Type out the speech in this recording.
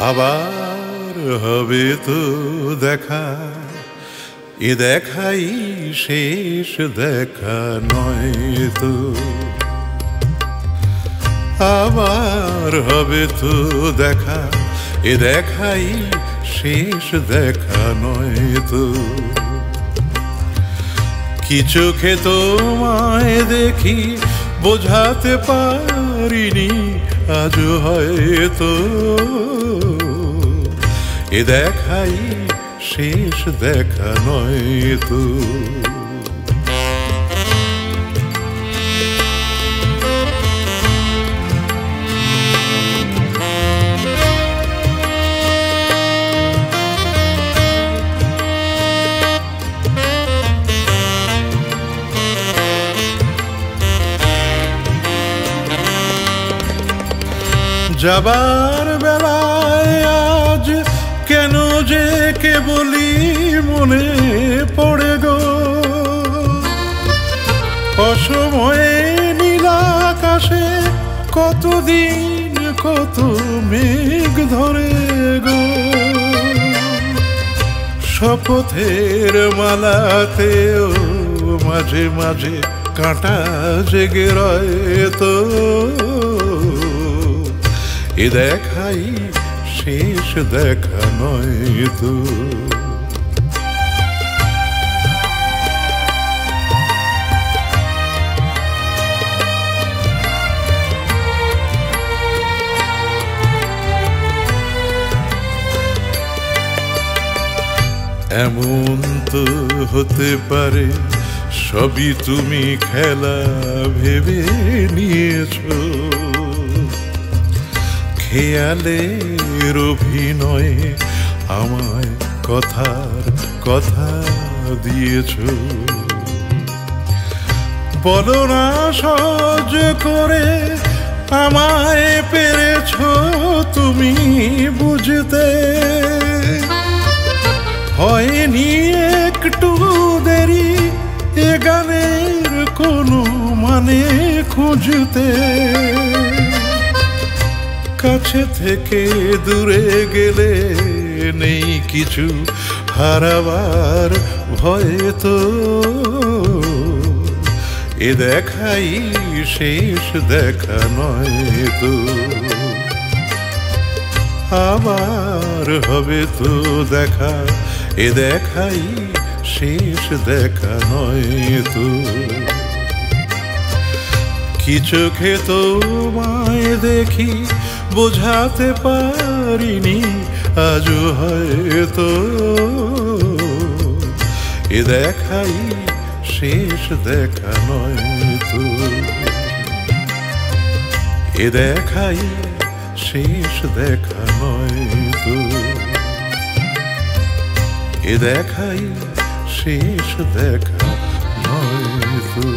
আবার হবে তো দেখা, এ দেখাই শেষ দেখা নয় তো। আবার হবে তো দেখা, এ দেখাই শেষ দেখা নয় তো। কি চোখে তোমায় দেখি বোঝাতে পারিনি আজও হয়তো, এ দেখাই শেষ দেখা নয় তো। যাবার বেলায় আজ কেন যে কেবলই মনে পড়ে গো, অসময়ে নীলাকাশে কতদিন কত মেঘ ধরে গো। শপথের মালাতেও মাঝে মাঝে কাঁটা জেগে রয় তো, এ দেখাই শেষ দেখা নয় তো। এমন তো হতে পারে সবই তুমি খেলা ভেবে নিয়েছো, খেয়ালের অভিনয়ে আমায় কথার কথা দিয়েছ। বলো না সহ্য করে আমায় পেরেছ তুমি বুঝতে, হয়নি একটু দেরি এ গানের কোনো মানে খুঁজতে। কাছে থেকে দূরে গেলে নেই কিছু হারাবার ভয় তো, এ দেখাই শেষ দেখা নয় তো। আবার হবে তো দেখা, এ দেখাই শেষ দেখা নয় তো। কি চোখে তোমায় দেখি বোঝাতে পারিনি আজও হয়তো, এ দেখাই শেষ দেখা নয় তো। এ দেখাই শেষ দেখা নয় তো। এ দেখাই শেষ দেখা নয় তো।